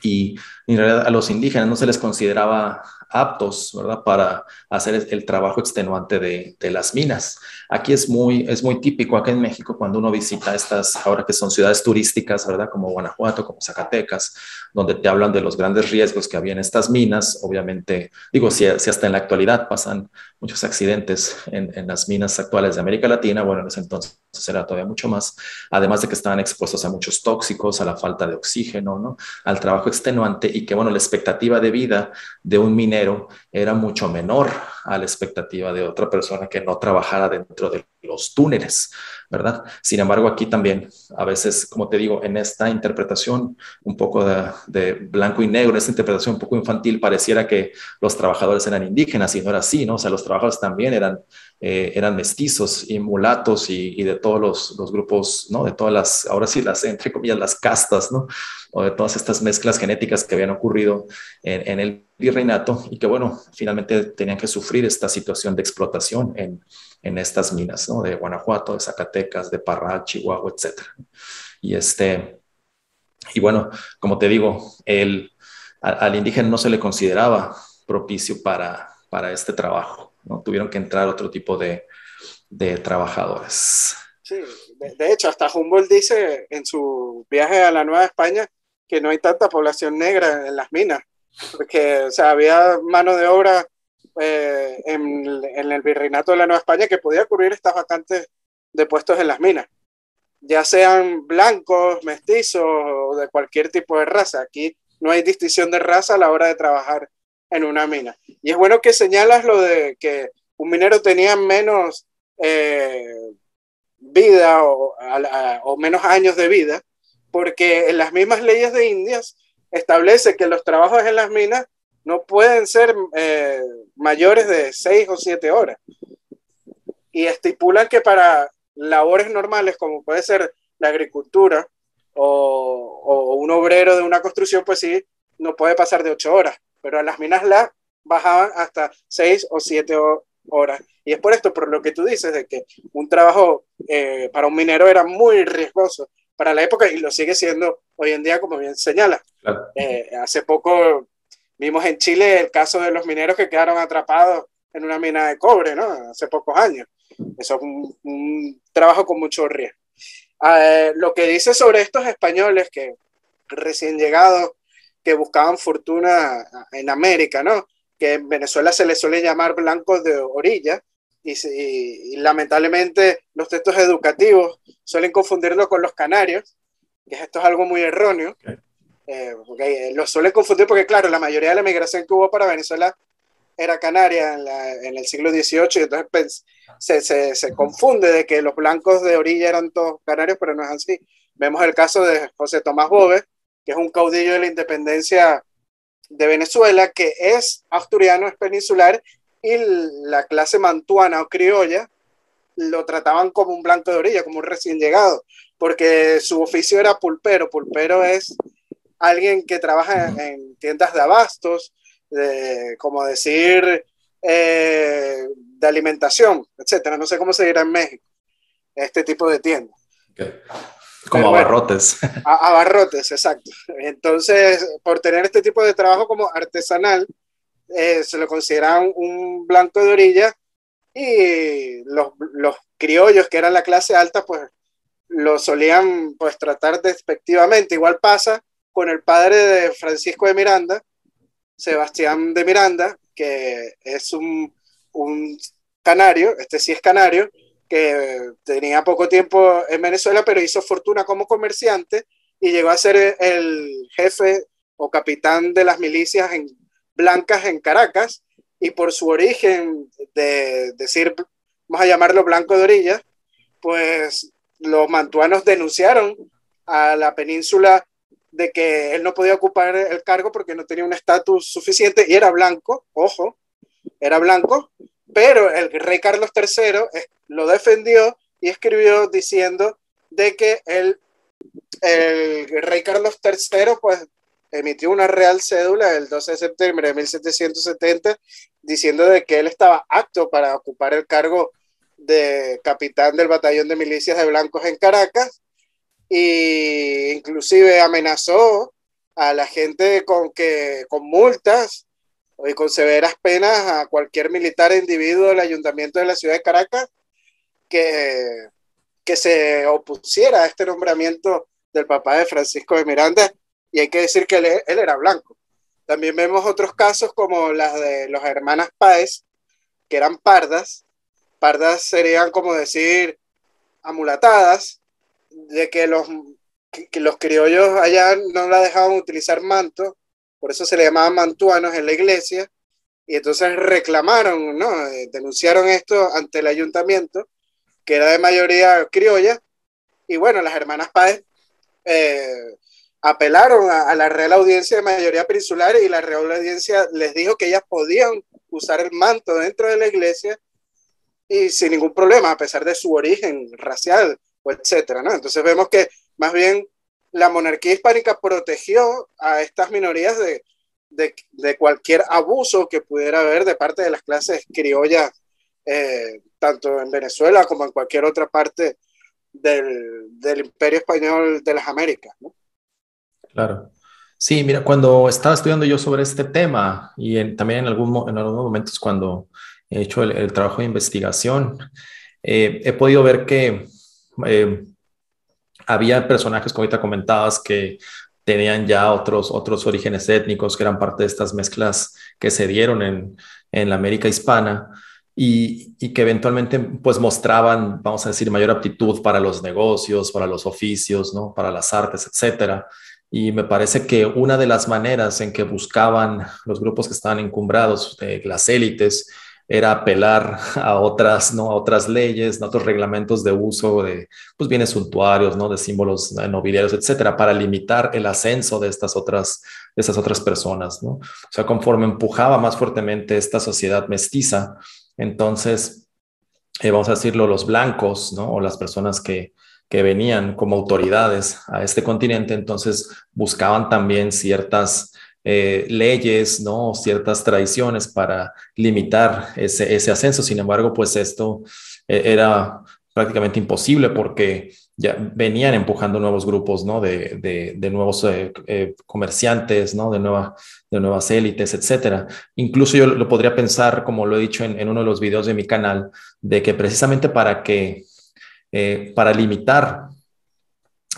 y en realidad a los indígenas no se les consideraba aptos, ¿verdad?, para hacer el trabajo extenuante de las minas. Aquí es muy típico, acá en México, cuando uno visita estas, ahora que son ciudades turísticas, ¿verdad?, como Guanajuato, como Zacatecas, donde te hablan de los grandes riesgos que había en estas minas. Obviamente, digo, si hasta en la actualidad pasan muchos accidentes en las minas actuales de América Latina, bueno, en ese entonces era todavía mucho más, además de que estaban expuestos a muchos tóxicos, a la falta de oxígeno, ¿no?, al trabajo extenuante, y que, bueno, la expectativa de vida de un minero era mucho menor a la expectativa de otra persona que no trabajara dentro de los túneles, ¿verdad? Sin embargo, aquí también, a veces, como te digo, en esta interpretación un poco de blanco y negro, en esta interpretación un poco infantil, pareciera que los trabajadores eran indígenas, y no era así, ¿no? O sea, los trabajadores también eran mestizos y mulatos y de todos los grupos, ¿no? De todas las, ahora sí, entre comillas, las castas, ¿no? O de todas estas mezclas genéticas que habían ocurrido en el virreinato, y que, bueno, finalmente tenían que sufrir esta situación de explotación en estas minas, ¿no? De Guanajuato, de Zacatecas, de Parral, Chihuahua, etcétera. Y y bueno, como te digo, al indígena no se le consideraba propicio para este trabajo, ¿no? Tuvieron que entrar otro tipo de trabajadores. Sí, de hecho, hasta Humboldt dice en su viaje a la Nueva España que no hay tanta población negra en las minas, porque, o sea, había mano de obra en el virreinato de la Nueva España que podía cubrir estas vacantes de puestos en las minas, ya sean blancos, mestizos o de cualquier tipo de raza. Aquí no hay distinción de raza a la hora de trabajar en una mina. Y es bueno que señalas lo de que un minero tenía menos vida o menos años de vida, porque en las mismas leyes de Indias establece que los trabajos en las minas no pueden ser mayores de 6 o 7 horas, y estipulan que para labores normales como puede ser la agricultura o un obrero de una construcción, pues sí, no puede pasar de 8 horas, pero a las minas la bajaban hasta 6 o 7 horas. Y es por esto, por lo que tú dices, de que un trabajo para un minero era muy riesgoso para la época, y lo sigue siendo hoy en día, como bien señala. Claro. Hace poco vimos en Chile el caso de los mineros que quedaron atrapados en una mina de cobre, ¿no? Hace pocos años. Eso es un trabajo con mucho riesgo. Lo que dice sobre estos españoles que recién llegados, que buscaban fortuna en América, ¿no? Que en Venezuela se les suele llamar blancos de orilla, y lamentablemente los textos educativos suelen confundirlo con los canarios, que esto es algo muy erróneo. Okay. Porque los suelen confundir porque, claro, la mayoría de la migración que hubo para Venezuela era canaria en el siglo XVIII, y entonces se confunde de que los blancos de orilla eran todos canarios, pero no es así. Vemos el caso de José Tomás Bove, que es un caudillo de la independencia de Venezuela, que es asturiano, es peninsular, y la clase mantuana o criolla lo trataban como un blanco de orilla, como un recién llegado, porque su oficio era pulpero. Pulpero es alguien que trabaja en tiendas de abastos, como decir, de alimentación, etcétera. No sé cómo se dirá en México, este tipo de tiendas. Okay. Como abarrotes. Bueno, abarrotes, exacto. Entonces, por tener este tipo de trabajo como artesanal, se lo considera un blanco de orilla, y los criollos, que eran la clase alta, pues lo solían pues tratar despectivamente. Igual pasa con el padre de Francisco de Miranda, Sebastián de Miranda, que es un canario, este sí es canario, que tenía poco tiempo en Venezuela, pero hizo fortuna como comerciante y llegó a ser el jefe o capitán de las milicias blancas en Caracas, y por su origen de decir, vamos a llamarlo blanco de orilla, pues los mantuanos denunciaron a la península de que él no podía ocupar el cargo porque no tenía un estatus suficiente, y era blanco, ojo, era blanco, pero el rey Carlos III lo defendió y escribió diciendo de que el rey Carlos III pues emitió una real cédula el 12 de septiembre de 1770 diciendo de que él estaba apto para ocupar el cargo de capitán del batallón de milicias de blancos en Caracas, e inclusive amenazó a la gente con multas y con severas penas a cualquier militar e individuo del ayuntamiento de la ciudad de Caracas que, que se opusiera a este nombramiento del papá de Francisco de Miranda. Y hay que decir que él era blanco. También vemos otros casos como las de las hermanas Páez, que eran pardas. Pardas serían como decir amulatadas, de que los criollos allá no la dejaban utilizar manto, por eso se le llamaban mantuanos en la iglesia, y entonces reclamaron, ¿no? Denunciaron esto ante el ayuntamiento, que era de mayoría criolla, y bueno, las hermanas Páez apelaron a la Real Audiencia de mayoría peninsular, y la Real Audiencia les dijo que ellas podían usar el manto dentro de la iglesia y sin ningún problema, a pesar de su origen racial o etcétera, ¿no? Entonces vemos que más bien la monarquía hispánica protegió a estas minorías de cualquier abuso que pudiera haber de parte de las clases criollas, tanto en Venezuela como en cualquier otra parte del Imperio Español de las Américas, ¿no? Claro. Sí, mira, cuando estaba estudiando yo sobre este tema y también en algunos momentos cuando he hecho el trabajo de investigación, he podido ver que eh, había personajes, como ahorita comentabas, que tenían ya otros orígenes étnicos, que eran parte de estas mezclas que se dieron en la América hispana y que eventualmente pues mostraban, vamos a decir, mayor aptitud para los negocios, para los oficios, ¿no? Para las artes, etcétera. Y me parece que una de las maneras en que buscaban los grupos que estaban encumbrados, las élites, era apelar a otras, ¿no? A otras leyes, a otros reglamentos de uso de pues, bienes suntuarios, ¿no? De símbolos nobiliarios, etcétera, para limitar el ascenso de estas otras personas, ¿no? O sea, conforme empujaba más fuertemente esta sociedad mestiza, entonces, vamos a decirlo, los blancos, ¿no? O las personas que venían como autoridades a este continente, entonces buscaban también ciertas leyes, ¿no? Ciertas tradiciones para limitar ese ascenso. Sin embargo, pues esto era prácticamente imposible porque ya venían empujando nuevos grupos, ¿no? De nuevos comerciantes, ¿no? De nuevas élites, etcétera. Incluso yo lo podría pensar, como lo he dicho en uno de los videos de mi canal, de que precisamente para limitar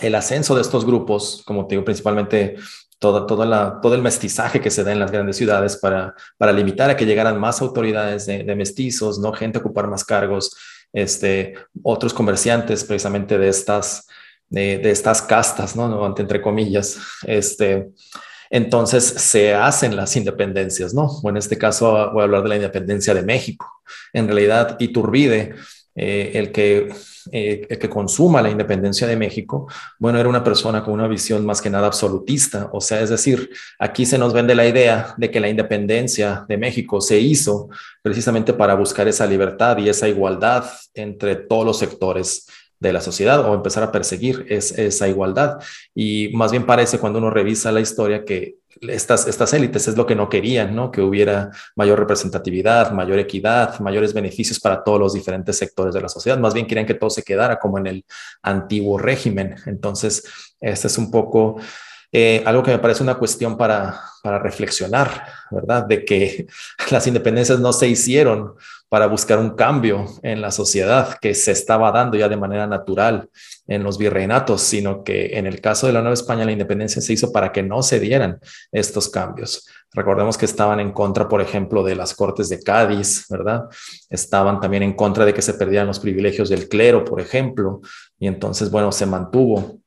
el ascenso de estos grupos, como te digo, principalmente todo el mestizaje que se da en las grandes ciudades para limitar a que llegaran más autoridades de mestizos, ¿no? Gente a ocupar más cargos, otros comerciantes precisamente de estas castas, ¿no? Entre comillas, entonces se hacen las independencias, ¿no? O en este caso voy a hablar de la independencia de México. En realidad, Iturbide, el que consuma la independencia de México, bueno, era una persona con una visión más que nada absolutista. O sea, es decir, aquí se nos vende la idea de que la independencia de México se hizo precisamente para buscar esa libertad y esa igualdad entre todos los sectores de la sociedad o empezar a perseguir esa igualdad. Y más bien parece cuando uno revisa la historia que estas élites es lo que no querían, ¿no? Que hubiera mayor representatividad, mayor equidad, mayores beneficios para todos los diferentes sectores de la sociedad. Más bien querían que todo se quedara como en el antiguo régimen. Entonces, este es un poco algo que me parece una cuestión para reflexionar, ¿verdad? De que las independencias no se hicieron para buscar un cambio en la sociedad que se estaba dando ya de manera natural en los virreinatos, sino que en el caso de la Nueva España la independencia se hizo para que no se dieran estos cambios. Recordemos que estaban en contra, por ejemplo, de las Cortes de Cádiz, ¿verdad? Estaban también en contra de que se perdieran los privilegios del clero, por ejemplo, y entonces, bueno, se mantuvo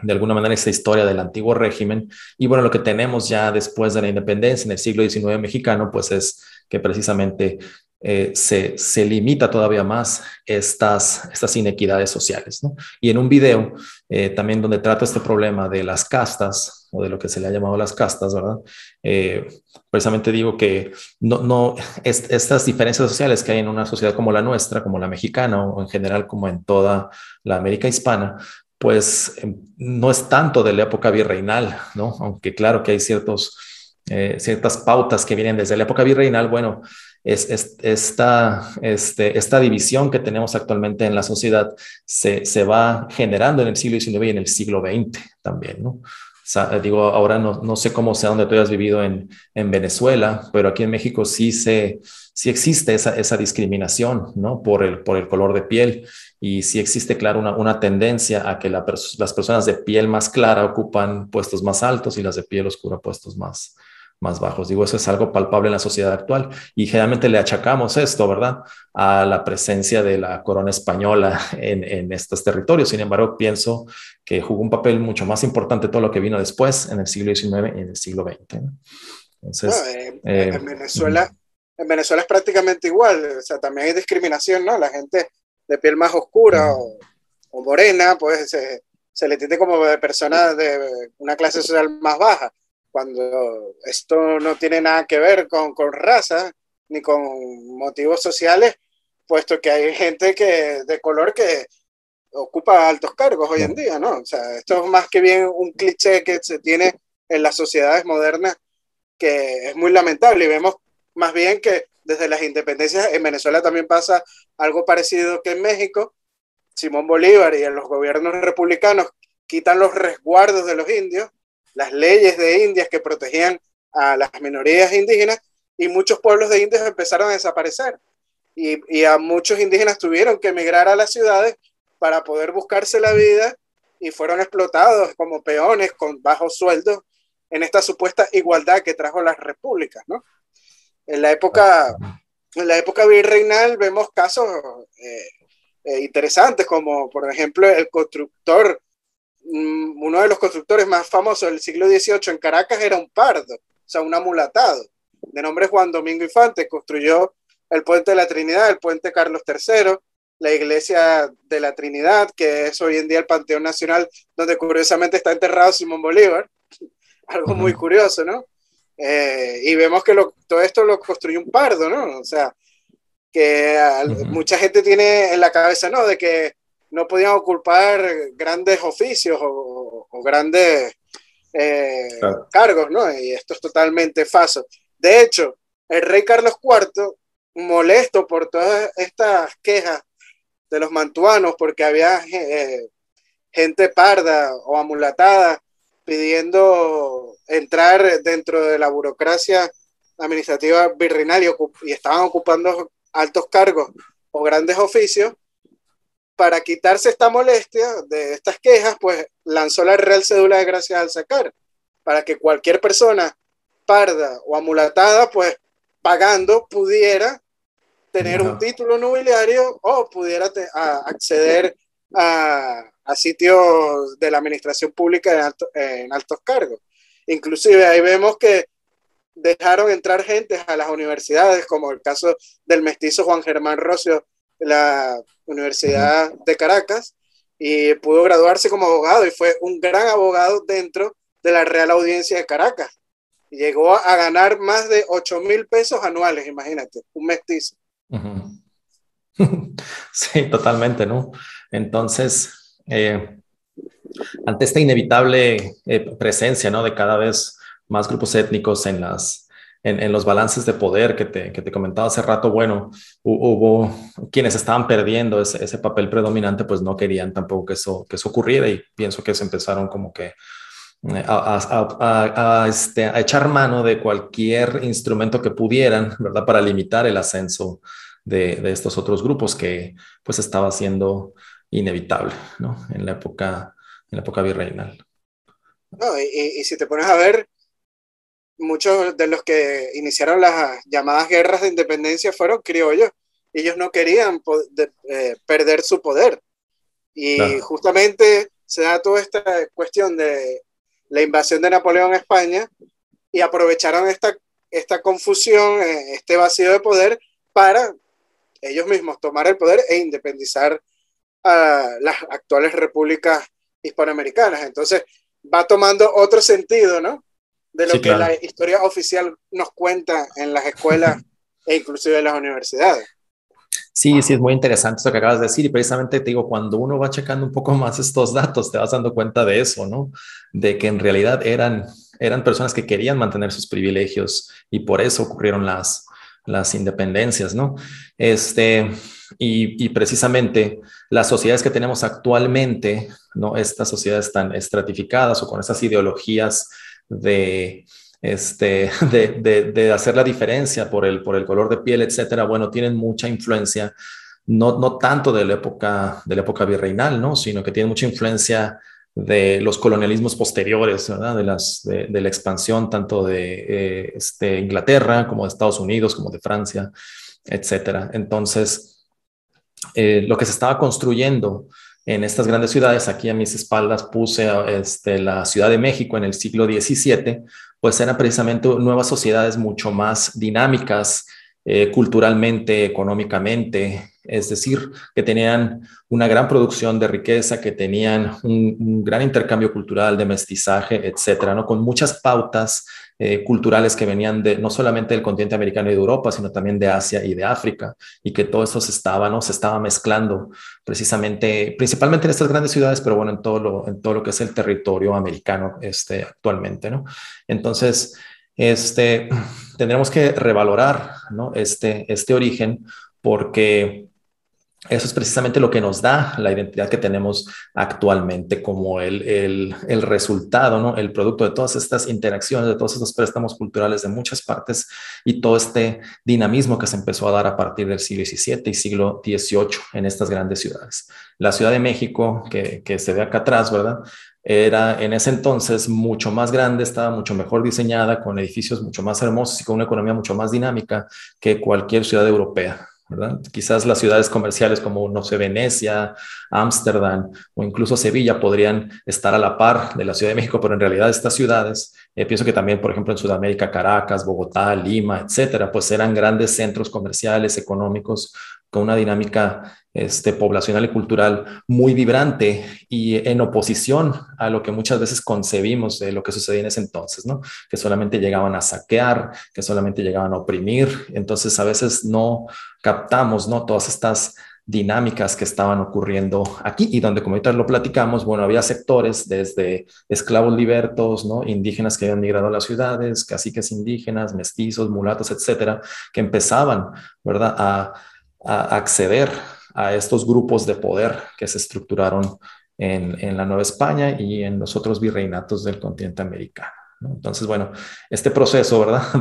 de alguna manera esa historia del antiguo régimen. Y bueno, lo que tenemos ya después de la independencia en el siglo XIX mexicano, pues es que precisamente se limita todavía más estas inequidades sociales, ¿no? Y en un video también donde trato este problema de las castas, o de lo que se le ha llamado las castas, ¿verdad? Precisamente digo que estas diferencias sociales que hay en una sociedad como la nuestra, como la mexicana, o en general como en toda la América hispana, pues no es tanto de la época virreinal, ¿no? Aunque claro que hay ciertas pautas que vienen desde la época virreinal. Bueno, esta división que tenemos actualmente en la sociedad se va generando en el siglo XIX y en el siglo XX también, ¿no? O sea, digo, ahora no sé cómo sea donde tú hayas vivido en Venezuela, pero aquí en México sí existe esa discriminación, ¿no? Por el color de piel. Y sí existe, claro, una tendencia a que las personas de piel más clara ocupan puestos más altos y las de piel oscura puestos más bajos. Digo, eso es algo palpable en la sociedad actual y generalmente le achacamos esto, ¿verdad? A la presencia de la corona española en estos territorios. Sin embargo, pienso que jugó un papel mucho más importante todo lo que vino después en el siglo XIX y en el siglo XX, ¿no? No, Entonces, en Venezuela, en Venezuela es prácticamente igual, o sea, también hay discriminación, ¿no? La gente de piel más oscura o morena, pues se le tiende como de personas de una clase social más baja, cuando esto no tiene nada que ver con raza ni con motivos sociales, puesto que hay gente de color que ocupa altos cargos hoy en día, ¿no? O sea, esto es más que bien un cliché que se tiene en las sociedades modernas, que es muy lamentable, y vemos más bien que desde las independencias en Venezuela también pasa algo parecido que en México. Simón Bolívar y en los gobiernos republicanos quitan los resguardos de los indios, las leyes de indias que protegían a las minorías indígenas, y muchos pueblos de indios empezaron a desaparecer, y a muchos indígenas tuvieron que emigrar a las ciudades para poder buscarse la vida, y fueron explotados como peones con bajos sueldos en esta supuesta igualdad que trajo las repúblicas, ¿no? En la época, en la época virreinal vemos casos interesantes, como por ejemplo el constructor, uno de los constructores más famosos del siglo XVIII en Caracas era un pardo, o sea, un amulatado, de nombre Juan Domingo Infante. Construyó el puente de la Trinidad, el puente Carlos III, la iglesia de la Trinidad, que es hoy en día el Panteón Nacional, donde curiosamente está enterrado Simón Bolívar. Algo muy curioso, ¿no? Y vemos que todo esto lo construyó un pardo, ¿no? O sea, que mucha gente tiene en la cabeza, ¿no? De que no podían ocupar grandes oficios o grandes claro. cargos, ¿no? Y esto es totalmente falso. De hecho, el rey Carlos IV, molesto por todas estas quejas de los mantuanos, porque había gente parda o amulatada pidiendo entrar dentro de la burocracia administrativa virreinal, y estaban ocupando altos cargos o grandes oficios. Para quitarse esta molestia de estas quejas, pues lanzó la Real Cédula de Gracias al Sacar, para que cualquier persona parda o amulatada, pues pagando, pudiera tener un título nobiliario o pudiera acceder a sitios de la administración pública en altos cargos. Inclusive ahí vemos que dejaron entrar gente a las universidades, como el caso del mestizo Juan Germán Rocio de la Universidad de Caracas, y pudo graduarse como abogado y fue un gran abogado dentro de la Real Audiencia de Caracas. Llegó a ganar más de 8,000 pesos anuales, imagínate, un mestizo. Sí, totalmente, ¿no? Entonces, ante esta inevitable presencia, ¿no? De cada vez más grupos étnicos en los balances de poder que te comentaba hace rato, bueno, hubo quienes estaban perdiendo ese papel predominante, pues no querían tampoco que eso ocurriera y pienso que se empezaron como que a echar mano de cualquier instrumento que pudieran, ¿verdad? Para limitar el ascenso de estos otros grupos que pues estaba siendo inevitable, ¿no? En la época virreinal. No, y si te pones a ver, muchos de los que iniciaron las llamadas guerras de independencia fueron criollos. Ellos no querían perder su poder. Y Claro. justamente se da toda esta cuestión de la invasión de Napoleón a España y aprovecharon esta confusión, este vacío de poder para ellos mismos tomar el poder e independizar a las actuales repúblicas hispanoamericanas. Entonces va tomando otro sentido, ¿no? De lo Sí, que la claro. historia oficial nos cuenta en las escuelas e inclusive en las universidades. Sí, sí, es muy interesante eso que acabas de decir y precisamente te digo, cuando uno va checando un poco más estos datos, te vas dando cuenta de eso, ¿no? De que en realidad eran personas que querían mantener sus privilegios y por eso ocurrieron las independencias, ¿no? Este, y precisamente las sociedades que tenemos actualmente, ¿no? Estas sociedades tan estratificadas o con estas ideologías de de hacer la diferencia por el color de piel, etcétera, bueno, tienen mucha influencia, no tanto de la época virreinal, ¿no? Sino que tienen mucha influencia de los colonialismos posteriores, ¿verdad? De la expansión tanto de Inglaterra como de Estados Unidos, como de Francia, etcétera. Entonces, lo que se estaba construyendo en estas grandes ciudades, aquí a mis espaldas puse la Ciudad de México en el siglo XVII, pues eran precisamente nuevas sociedades mucho más dinámicas, culturalmente, económicamente, es decir, que tenían una gran producción de riqueza, que tenían un gran intercambio cultural, de mestizaje, etcétera, ¿no? Con muchas pautas culturales que venían no solamente del continente americano y de Europa, sino también de Asia y de África, y que todo eso ¿no? Se estaba mezclando precisamente, principalmente en estas grandes ciudades, pero bueno, en todo lo que es el territorio americano actualmente, ¿no? Entonces, este, tendremos que revalorar, ¿no? Este origen porque eso es precisamente lo que nos da la identidad que tenemos actualmente como el resultado, ¿no? El producto de todas estas interacciones, de todos estos préstamos culturales de muchas partes y todo este dinamismo que se empezó a dar a partir del siglo XVII y siglo XVIII en estas grandes ciudades. La Ciudad de México, que se ve acá atrás, ¿verdad? Era en ese entonces mucho más grande, estaba mucho mejor diseñada, con edificios mucho más hermosos y con una economía mucho más dinámica que cualquier ciudad europea, ¿verdad? Quizás las ciudades comerciales como, no sé, Venecia, Ámsterdam o incluso Sevilla podrían estar a la par de la Ciudad de México, pero en realidad estas ciudades, pienso que también, por ejemplo, en Sudamérica, Caracas, Bogotá, Lima, etcétera, pues eran grandes centros comerciales, económicos, con una dinámica poblacional y cultural muy vibrante y en oposición a lo que muchas veces concebimos de lo que sucedía en ese entonces, ¿no? Que solamente llegaban a saquear, que solamente llegaban a oprimir. Entonces, a veces no captamos, ¿no? Todas estas dinámicas que estaban ocurriendo aquí y donde, como ahorita lo platicamos, bueno, había sectores desde esclavos libertos, ¿no? Indígenas que habían migrado a las ciudades, caciques indígenas, mestizos, mulatos, etcétera, que empezaban, ¿verdad?, a acceder a estos grupos de poder que se estructuraron en la Nueva España y en los otros virreinatos del continente americano, ¿no? Entonces, bueno, este proceso, ¿verdad?,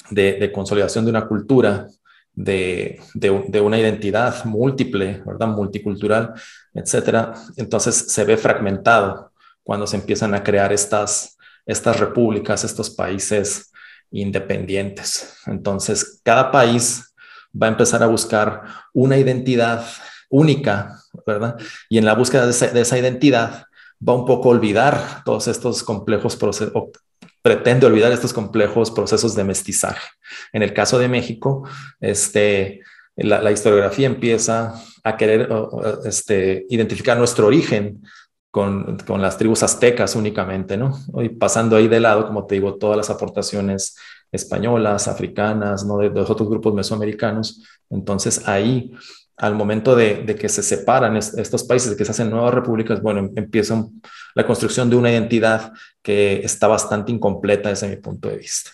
de consolidación de una cultura, de una identidad múltiple, ¿verdad? Multicultural, etcétera. Entonces se ve fragmentado cuando se empiezan a crear estas repúblicas, estos países independientes. Entonces, cada país va a empezar a buscar una identidad única, ¿verdad? Y en la búsqueda de esa identidad va un poco a olvidar todos estos complejos procesos, pretende olvidar estos complejos procesos de mestizaje. En el caso de México, la historiografía empieza a querer identificar nuestro origen con las tribus aztecas únicamente, ¿no? Y pasando ahí de lado, como te digo, todas las aportaciones españolas, africanas, ¿no? De los otros grupos mesoamericanos. Entonces ahí al momento de que se separan estos países, de que se hacen nuevas repúblicas, bueno, empieza la construcción de una identidad que está bastante incompleta desde mi punto de vista.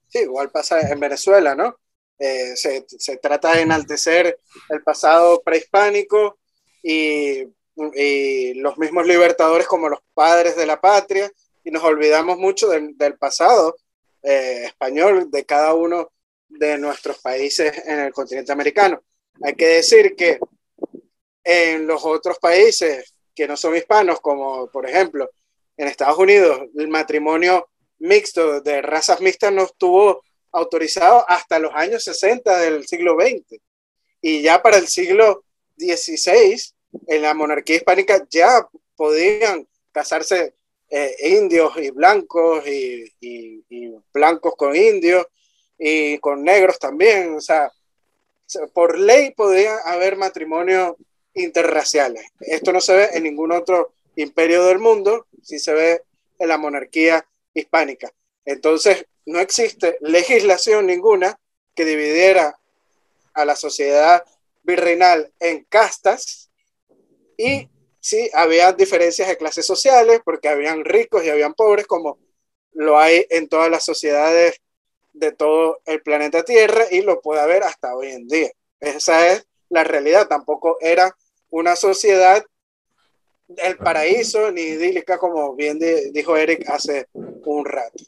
Sí, igual pasa en Venezuela, ¿no? Se trata de enaltecer el pasado prehispánico y los mismos libertadores como los padres de la patria, y nos olvidamos mucho del pasado español de cada uno de nuestros países en el continente americano. Hay que decir que en los otros países que no son hispanos, como por ejemplo en Estados Unidos, el matrimonio mixto de razas mixtas no estuvo autorizado hasta los años 60 del siglo XX. Y ya para el siglo XVI, en la monarquía hispánica ya podían casarse indios y blancos con indios y con negros también. O sea, por ley podía haber matrimonios interraciales. Esto no se ve en ningún otro imperio del mundo, sí se ve en la monarquía hispánica. Entonces, no existe legislación ninguna que dividiera a la sociedad virreinal en castas, y sí, había diferencias de clases sociales, porque habían ricos y habían pobres, como lo hay en todas las sociedades de todo el planeta Tierra, y lo puede haber hasta hoy en día. Esa es la realidad. Tampoco era una sociedad del paraíso ni idílica, como bien dijo Eric hace un rato.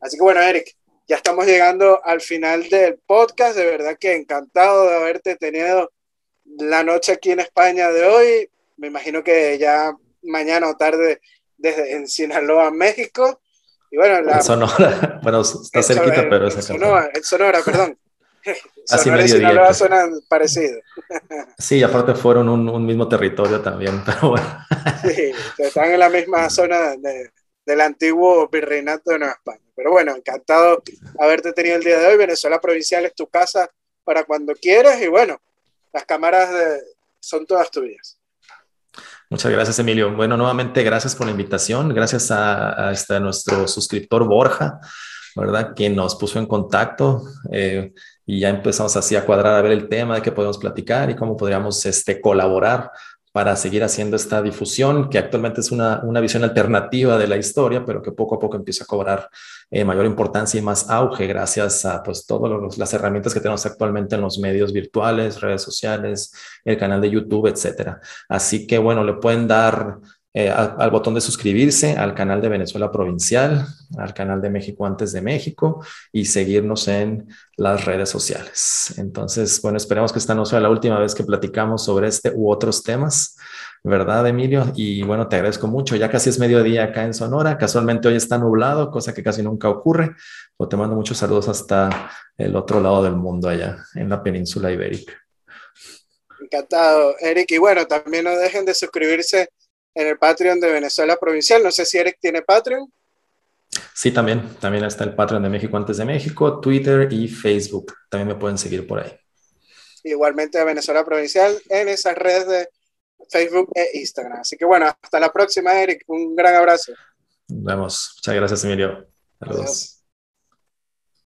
Así que bueno, Eric, ya estamos llegando al final del podcast. De verdad que encantado de haberte tenido la noche aquí en España de hoy. Me imagino que ya mañana o tarde desde en Sinaloa, México. Y bueno, En Sonora, bueno, está cerquita, pero es acá. En Sonora, perdón. Casi Sonora y mediodía Sinaloa aquí. suenan parecidos. Sí, aparte fueron un mismo territorio también, pero bueno. Sí, están en la misma zona del antiguo virreinato de Nueva España. Pero bueno, encantado haberte tenido el día de hoy. Venezuela Provincial es tu casa para cuando quieras, y bueno, las cámaras son todas tuyas. Muchas gracias, Emilio. Bueno, nuevamente gracias por la invitación. Gracias a nuestro suscriptor Borja, ¿verdad? Que nos puso en contacto y ya empezamos así a cuadrar a ver el tema de qué podemos platicar y cómo podríamos colaborar para seguir haciendo esta difusión, que actualmente es una visión alternativa de la historia, pero que poco a poco empieza a cobrar mayor importancia y más auge gracias a pues, todas las herramientas que tenemos actualmente en los medios virtuales, redes sociales, el canal de YouTube, etcétera. Así que bueno, le pueden dar al botón de suscribirse al canal de Venezuela Provincial, al canal de México antes de México, y seguirnos en las redes sociales. Entonces, bueno, esperemos que esta no sea la última vez que platicamos sobre este u otros temas, ¿verdad, Emilio? Y bueno, te agradezco mucho. Ya casi es mediodía acá en Sonora. Casualmente hoy está nublado, cosa que casi nunca ocurre. Pero te mando muchos saludos hasta el otro lado del mundo, allá en la península ibérica. Encantado, Eric. Y bueno, también no dejen de suscribirse en el Patreon de Venezuela Provincial. No sé si Eric tiene Patreon. Sí, también está el Patreon de México antes de México, Twitter y Facebook. También me pueden seguir por ahí. Igualmente a Venezuela Provincial en esas redes de Facebook e Instagram. Así que bueno, hasta la próxima, Eric. Un gran abrazo. Nos vemos. Muchas gracias, Emilio. Saludos. Adiós.